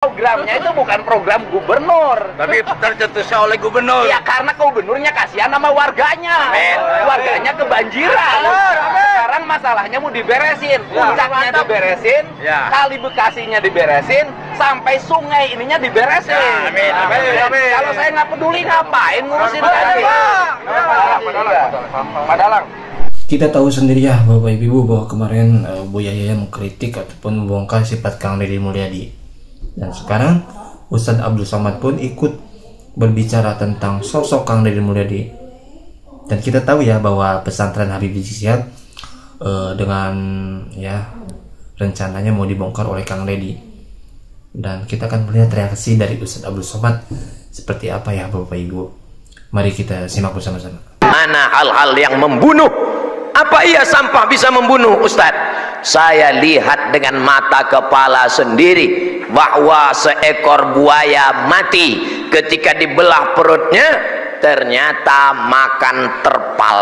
Programnya itu bukan program gubernur, tapi tercetusnya oleh gubernur. ya karena gubernurnya kasihan sama warganya. Amin. Warganya kebanjiran. Sekarang masalahnya mau diberesin, puncaknya diberesin, Ya. kali Bekasinya diberesin, sampai sungai ininya diberesin. Ya, amin, amin, amin. Kalau saya nggak peduli, ngapain ngurusin kaki? Padalang. Kita tahu sendiri ya Bapak Ibu bahwa kemarin Buya Yaya mengkritik ataupun membongkar sifat Kang Deddy Mulyadi. Dan sekarang Ustadz Abdul Somad pun ikut berbicara tentang sosok Kang Deddy Mulyadi. Dan kita tahu ya bahwa pesantren Habib Rizik Syihab dengan ya rencananya mau dibongkar oleh Kang Deddy. Dan kita akan melihat reaksi dari Ustadz Abdul Somad seperti apa ya Bapak Ibu. Mari kita simak bersama-sama. Mana hal-hal yang membunuh? Apa iya sampah bisa membunuh, Ustaz? Saya lihat dengan mata kepala sendiri bahwa seekor buaya mati ketika dibelah perutnya ternyata makan terpal.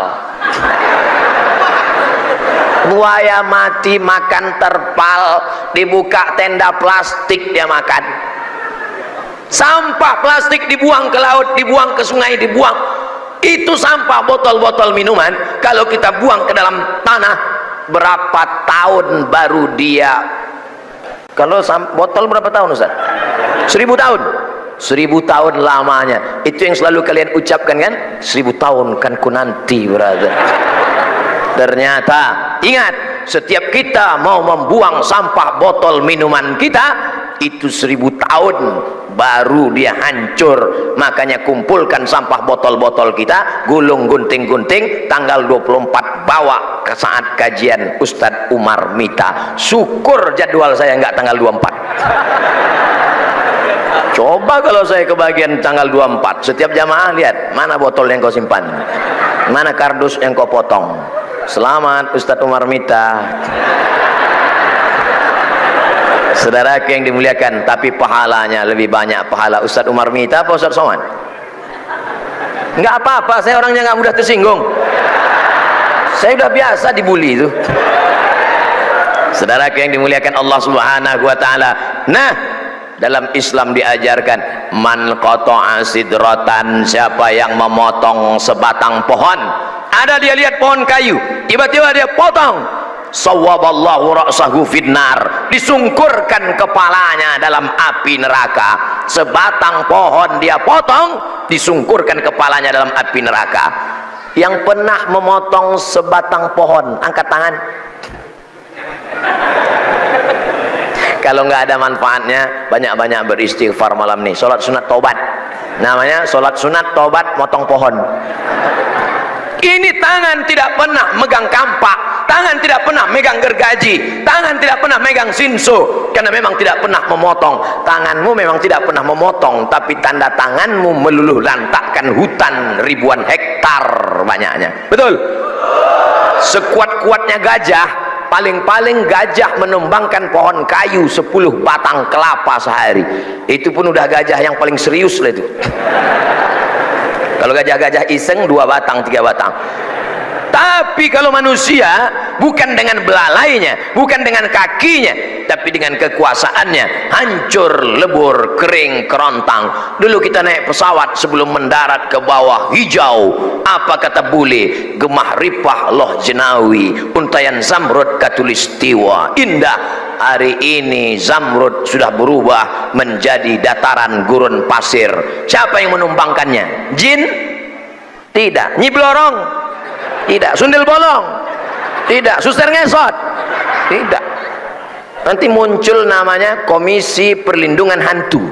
Buaya mati makan terpal, dibuka tenda plastik dia makan. Sampah plastik dibuang ke laut, dibuang ke sungai, dibuang. Itu sampah botol-botol minuman. Kalau kita buang ke dalam tanah, berapa tahun baru dia? Kalau botol berapa tahun, Ustaz? 1000 tahun. 1000 tahun lamanya. Itu yang selalu kalian ucapkan kan? 1000 tahun kan ku nanti, brother. Ternyata ingat, setiap kita mau membuang sampah botol minuman kita, itu 1000 tahun baru dia hancur. Makanya kumpulkan sampah botol-botol kita, gulung gunting-gunting, tanggal 24 bawa ke saat kajian Ustadz Umar Mita. Syukur jadwal saya nggak tanggal 24. Coba kalau saya kebagian tanggal 24, setiap jamaah lihat mana botol yang kau simpan, mana kardus yang kau potong. Selamat Ustadz Umar Mita. Saudara yang dimuliakan, tapi pahalanya lebih banyak pahala Ustadz Umar Mita apa Ustadz Somad? Enggak apa-apa, saya orangnya nggak mudah tersinggung. Saya udah biasa dibully itu. Saudara yang dimuliakan Allah Subhanahu wa taala. Nah, dalam Islam diajarkan man qata'a sidratan, siapa yang memotong sebatang pohon. Ada dia lihat pohon kayu, tiba-tiba dia potong, sawwaballahu ra'sahu finnar, disungkurkan kepalanya dalam api neraka. Sebatang pohon dia potong, disungkurkan kepalanya dalam api neraka. Yang pernah memotong sebatang pohon, angkat tangan. Kalau nggak ada manfaatnya, banyak-banyak beristighfar malam nih. Sholat sunat tobat, namanya sholat sunat tobat motong pohon. Ini tangan tidak pernah megang kampak, tangan tidak pernah megang gergaji, tangan tidak pernah megang sinso, karena memang tidak pernah memotong. Tanganmu memang tidak pernah memotong, tapi tanda tanganmu meluluh lantakkan hutan ribuan hektar banyaknya. Betul? Sekuat-kuatnya gajah, paling-paling gajah menumbangkan pohon kayu 10 batang kelapa sehari. Itu pun udah gajah yang paling serius lah itu. Kalau gajah-gajah iseng 2 batang 3 batang. Tapi kalau manusia bukan dengan belalainya, bukan dengan kakinya, tapi dengan kekuasaannya, hancur, lebur, kering, kerontang. Dulu kita naik pesawat, sebelum mendarat ke bawah hijau, apa kata bule? Gemah ripah loh jenawi, untayan zamrud katulistiwa, indah. Hari ini zamrud sudah berubah menjadi dataran gurun pasir. Siapa yang menumbangkannya? Jin? Tidak. Nyi Blorong? Tidak. Sundel bolong? Tidak. Suster ngesot? Tidak. Nanti muncul namanya Komisi Perlindungan Hantu.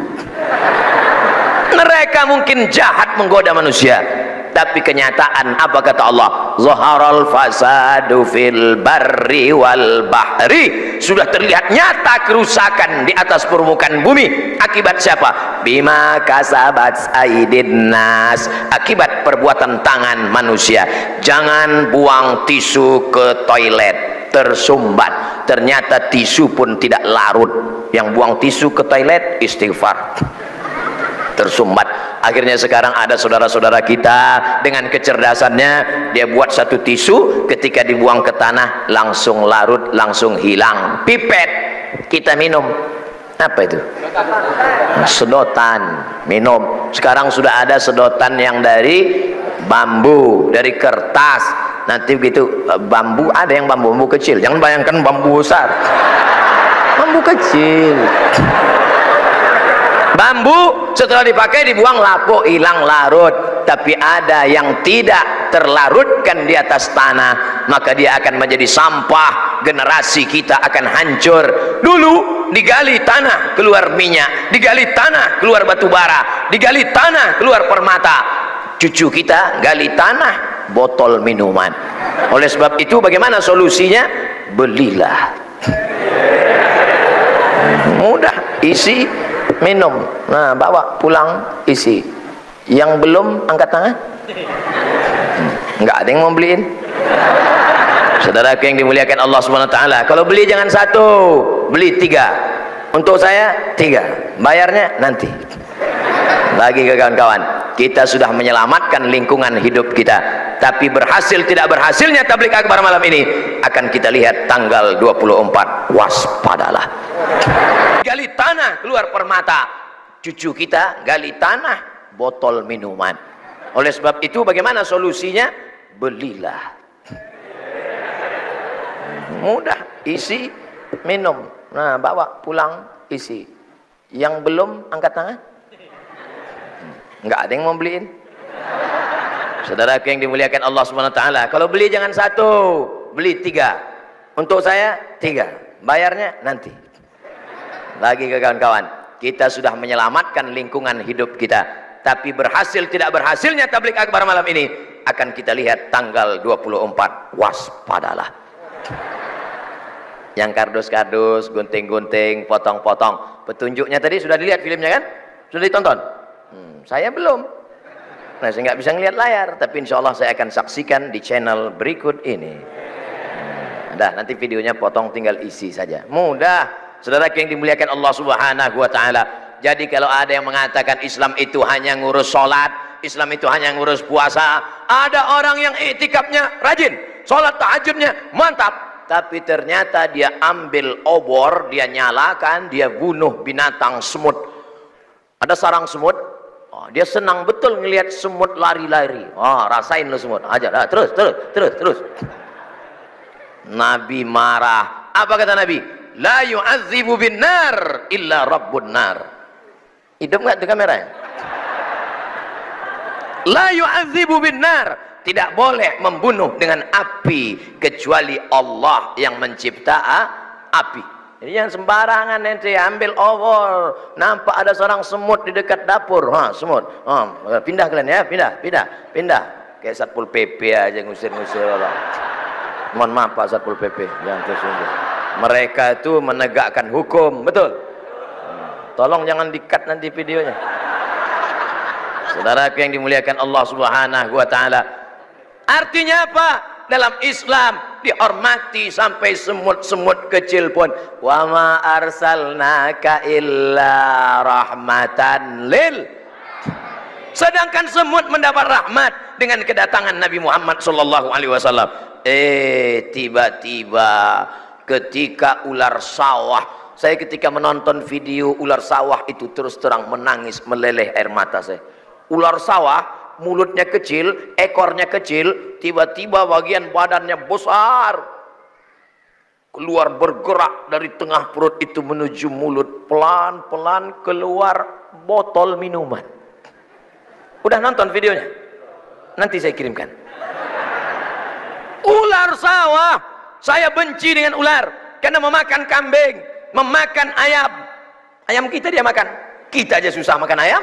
Mereka mungkin jahat menggoda manusia, tapi kenyataan apa kata Allah? Zaharal fasadu fil barri wal bahri. Sudah terlihat nyata kerusakan di atas permukaan bumi. Akibat siapa? Bima kasabat aidin nas. Akibat perbuatan tangan manusia. Jangan buang tisu ke toilet, tersumbat. Ternyata tisu pun tidak larut. Yang buang tisu ke toilet istighfar, tersumbat. Akhirnya sekarang ada saudara-saudara kita dengan kecerdasannya, dia buat satu tisu, ketika dibuang ke tanah langsung larut, langsung hilang. Pipet kita minum, Apa itu? Sedotan minum. Sekarang sudah ada sedotan yang dari bambu, dari kertas. Nanti begitu bambu, ada yang bambu kecil. Jangan bayangkan bambu besar. Bambu kecil. Bambu setelah dipakai dibuang, lapuk, hilang, larut. Tapi ada yang tidak terlarutkan di atas tanah, maka dia akan menjadi sampah. Generasi kita akan hancur. Dulu digali tanah keluar minyak, digali tanah keluar batu bara, digali tanah keluar permata. Cucu kita gali tanah botol minuman. Oleh sebab itu bagaimana solusinya? Belilah. Mudah, isi, minum. Nah, bawa pulang, isi. Yang belum angkat tangan. Enggak ada yang mau beliin. Saudaraku yang dimuliakan Allah Subhanahu wa taala, kalau beli jangan satu, beli 3. Untuk saya 3, bayarnya nanti. Bagi ke kawan-kawan, kita sudah menyelamatkan lingkungan hidup kita, tapi berhasil tidak berhasilnya tabligh akbar malam ini akan kita lihat tanggal 24. Waspadalah. Gali tanah keluar permata. Cucu kita gali tanah botol minuman. Oleh sebab itu bagaimana solusinya? Belilah. Mudah, isi, minum. Nah, bawa pulang, isi. Yang belum angkat tangan. Enggak ada yang mau beliin. Saudaraku yang dimuliakan Allah Subhanahu wa taala, kalau beli jangan satu, beli 3. Untuk saya 3, bayarnya nanti. Bagi ke kawan-kawan, kita sudah menyelamatkan lingkungan hidup kita, tapi berhasil tidak berhasilnya tabligh akbar malam ini akan kita lihat tanggal 24. Waspadalah. Yang kardus-kardus, gunting-gunting, potong-potong, petunjuknya tadi sudah dilihat filmnya kan? Sudah ditonton? Saya belum. Nah, saya nggak bisa ngelihat layar, tapi insya Allah saya akan saksikan di channel berikut ini. Dah, nanti videonya potong, tinggal isi saja. Mudah. Saudara yang dimuliakan Allah Subhanahu wa taala. Jadi kalau ada yang mengatakan Islam itu hanya ngurus sholat, Islam itu hanya ngurus puasa, ada orang yang iktikafnya rajin, sholat tahajudnya mantap, tapi ternyata dia ambil obor, dia nyalakan, dia bunuh binatang semut. Ada sarang semut, oh, dia senang betul ngelihat semut lari-lari. Oh, rasain lo semut, aja, terus. Nabi marah. Apa kata Nabi? La yu'adzibu bin nar illa rabbun nar. Hidup nggak di kamera? La yu'adzibu bin nar, tidak boleh membunuh dengan api kecuali Allah yang mencipta api. Jadi jangan sembarangan ente ambil obor, nampak ada seorang semut di dekat dapur, semut, pindah kalian ya, pindah. Kayak Satpol PP aja ngusir-ngusir orang. Mohon maaf Pak Satpol PP, jangan tersinggung. Mereka itu menegakkan hukum, betul. Tolong jangan di-cut nanti videonya. Saudara yang dimuliakan Allah Subhanahu wa taala. Artinya apa? Dalam Islam dihormati sampai semut-semut kecil pun. Wa ma arsalnaka illa rahmatan lil. Sedangkan semut mendapat rahmat dengan kedatangan Nabi Muhammad sallallahu alaihi wasallam. Tiba-tiba ketika ular sawah, saya ketika menonton video ular sawah itu terus terang menangis meleleh air mata saya. Ular sawah mulutnya kecil, ekornya kecil, tiba-tiba bagian badannya besar, keluar bergerak dari tengah perut itu menuju mulut, pelan-pelan keluar botol minuman. Udah nonton videonya? Nanti saya kirimkan. Ular sawah, saya benci dengan ular karena memakan kambing, memakan ayam. Ayam kita dia makan, kita aja susah makan ayam.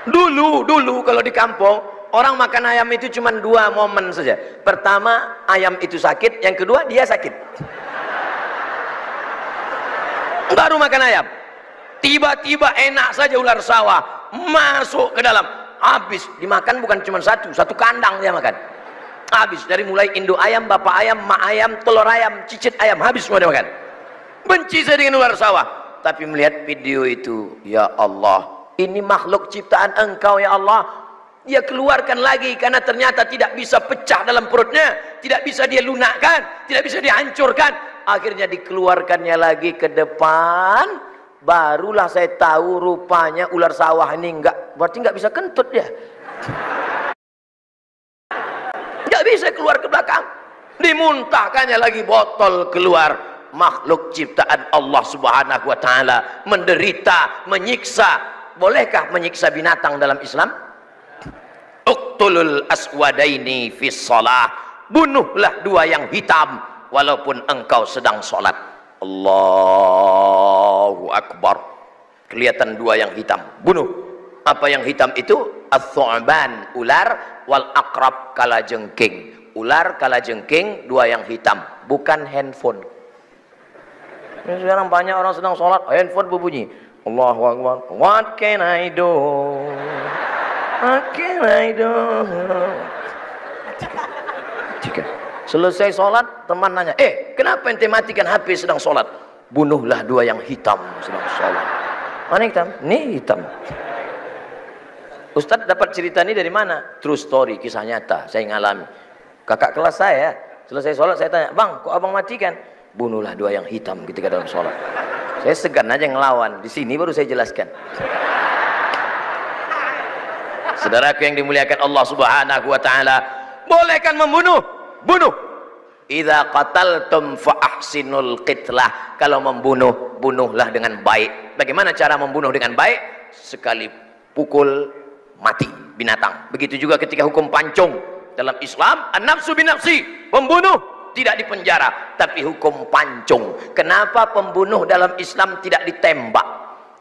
Dulu kalau di kampung orang makan ayam itu cuma 2 momen saja. Pertama ayam itu sakit, yang kedua dia sakit. Baru makan ayam. Tiba-tiba enak saja ular sawah masuk ke dalam, habis dimakan bukan cuma satu kandang dia makan. Habis dari mulai induk ayam, bapak ayam, mak ayam, telur ayam, cicit ayam, habis semua dia makan. Benci saya dengan ular sawah. Tapi melihat video itu, ya Allah, ini makhluk ciptaan Engkau ya Allah. Dia keluarkan lagi karena ternyata tidak bisa pecah dalam perutnya, tidak bisa dia lunakkan, tidak bisa dihancurkan. Akhirnya dikeluarkannya lagi ke depan, barulah saya tahu rupanya ular sawah ini berarti nggak bisa kentut dia. Nggak bisa keluar ke belakang. Dimuntahkannya lagi botol keluar. Makhluk ciptaan Allah Subhanahu wa taala menderita, menyiksa. Bolehkah menyiksa binatang dalam Islam? Uqtulul aswadaini fis shalah. Bunuhlah dua yang hitam walaupun engkau sedang sholat. Allahu Akbar. Kelihatan dua yang hitam, bunuh. Apa yang hitam itu? Ats-thu'ban, ular, wal aqrab, kalajengking. Ular, kalajengking, dua yang hitam, bukan handphone. Ini sekarang banyak orang sedang sholat, handphone berbunyi. Allahu Akbar. What can I do? What can I do? Selesai sholat, teman nanya, kenapa ente matikan HP sedang sholat? Bunuhlah dua yang hitam sedang sholat. Mana hitam? Ini hitam. Ustadz dapat cerita ini dari mana? True story, kisah nyata, saya ngalami. Kakak kelas saya, selesai sholat saya tanya, bang, kok abang matikan? Bunuhlah dua yang hitam ketika dalam sholat. Saya segan aja ngelawan. Di sini baru saya jelaskan. Saudaraku yang dimuliakan Allah Subhanahu wa taala, bolehkan membunuh? Bunuh. Idza qataltum fa ahsinul qitlah. Kalau membunuh, bunuhlah dengan baik. Bagaimana cara membunuh dengan baik? Sekali pukul mati binatang. Begitu juga ketika hukum pancung dalam Islam, an-nafsu binafsi, pembunuh tidak dipenjara, tapi hukum pancung. Kenapa pembunuh dalam Islam tidak ditembak?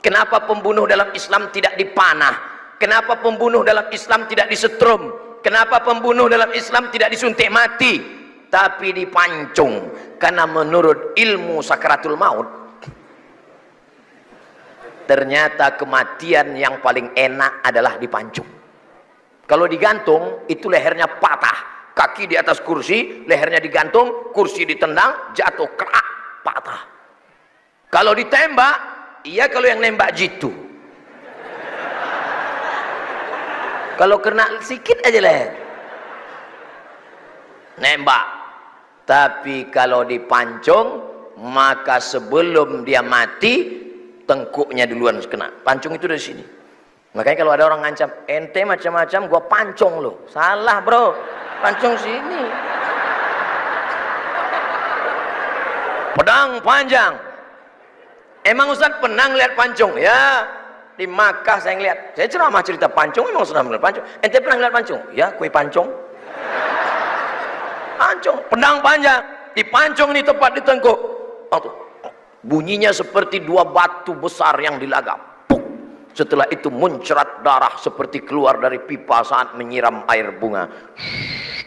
Kenapa pembunuh dalam Islam tidak dipanah? Kenapa pembunuh dalam Islam tidak disetrum? Kenapa pembunuh dalam Islam tidak disuntik mati, tapi dipancung? Karena menurut ilmu sakaratul maut, ternyata kematian yang paling enak adalah dipancung. Kalau digantung, itu lehernya patah. Kaki di atas kursi, lehernya digantung, kursi ditendang, jatuh, kerak, patah. Kalau ditembak, iya kalau yang nembak jitu. Kalau kena sedikit aja leher, nembak. Tapi kalau dipancung, maka sebelum dia mati, tengkuknya duluan kena. Pancung itu dari sini. Makanya kalau ada orang ngancam, ente macam-macam, gua pancung lo. Salah bro, pancung sini. Pedang panjang. Emang Ustaz pernah ngeliat pancung? Ya, di Makkah saya ngeliat. Saya ceramah cerita pancung, memang sudah ngeliat pancung. Ente pernah ngeliat pancung? Ya, kue pancung. Pancung, pedang panjang. Dipancung ini tepat di tengkuk. Bunyinya seperti dua batu besar yang dilagap. Setelah itu muncrat darah seperti keluar dari pipa saat menyiram air bunga.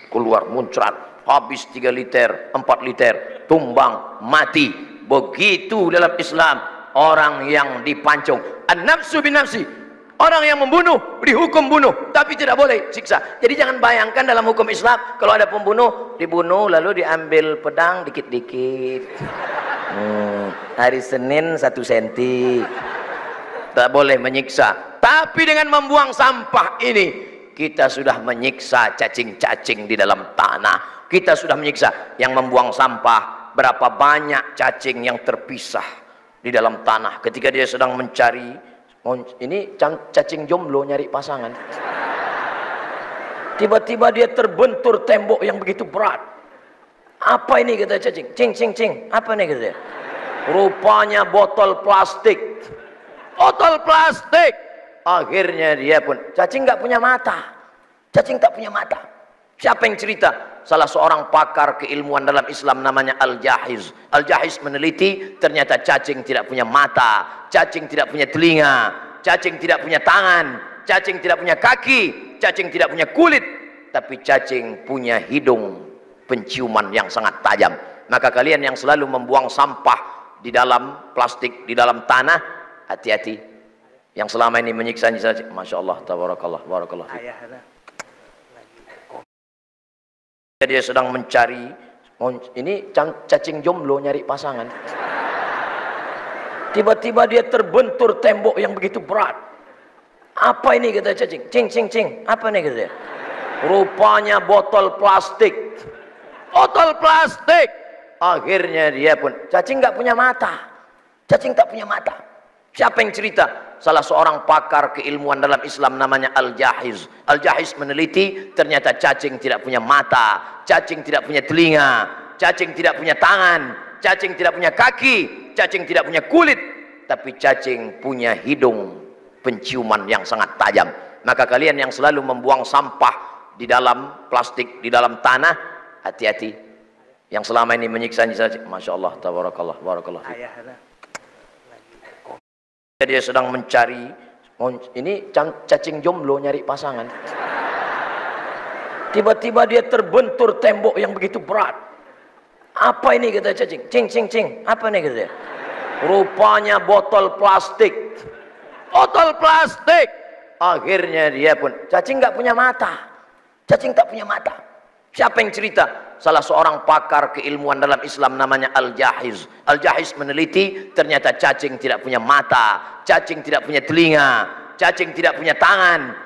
Keluar muncrat, habis 3 liter, 4 liter, tumbang, mati. Begitu dalam Islam orang yang dipancung. An-nafsu binafsi. Orang yang membunuh dihukum bunuh, tapi tidak boleh siksa. Jadi jangan bayangkan dalam hukum Islam kalau ada pembunuh dibunuh lalu diambil pedang dikit-dikit. Hari Senin 1 senti. Tak boleh menyiksa. Tapi dengan membuang sampah ini kita sudah menyiksa cacing-cacing di dalam tanah. Kita sudah menyiksa yang membuang sampah. Berapa banyak cacing yang terpisah di dalam tanah ketika dia sedang mencari. Ini cacing jomblo nyari pasangan. Tiba-tiba dia terbentur tembok yang begitu berat. Apa ini kata cacing? Cing cing cing. Apa ini kata dia? Rupanya botol plastik. Botol plastik. Akhirnya dia pun, cacing nggak punya mata. Cacing tak punya mata. Siapa yang cerita? Salah seorang pakar keilmuan dalam Islam namanya Al-Jahiz. Al-Jahiz meneliti, ternyata cacing tidak punya mata, cacing tidak punya telinga, cacing tidak punya tangan, cacing tidak punya kaki, cacing tidak punya kulit, tapi cacing punya hidung penciuman yang sangat tajam. Maka kalian yang selalu membuang sampah di dalam plastik, di dalam tanah, hati-hati. Yang selama ini menyiksa, Masya Allah, tabarakallah, barakallah. Dia sedang mencari, ini cacing jomblo nyari pasangan. Tiba-tiba dia terbentur tembok yang begitu berat. Apa ini kata cacing? Cing cing cing. Apa ini kata dia? Rupanya botol plastik. Botol plastik. Akhirnya dia pun, cacing nggak punya mata. Cacing tak punya mata. Siapa yang cerita? Salah seorang pakar keilmuan dalam Islam namanya Al-Jahiz. Al-Jahiz meneliti, ternyata cacing tidak punya mata, cacing tidak punya telinga, cacing tidak punya tangan, cacing tidak punya kaki, cacing tidak punya kulit, tapi cacing punya hidung penciuman yang sangat tajam. Maka kalian yang selalu membuang sampah di dalam plastik, di dalam tanah, hati-hati. Yang selama ini menyiksa-nyiksa, Masya Allah, tabarakallah, barakallah. Dia sedang mencari, ini cacing jomblo nyari pasangan. Tiba-tiba dia terbentur tembok yang begitu berat. Apa ini kata cacing? Cing. Apa ini kata dia? Rupanya botol plastik. Botol plastik. Akhirnya dia pun, cacing nggak punya mata. Cacing tak punya mata. Siapa yang cerita? Salah seorang pakar keilmuan dalam Islam namanya Al-Jahiz. Al-Jahiz meneliti, ternyata cacing tidak punya mata, cacing tidak punya telinga, cacing tidak punya tangan,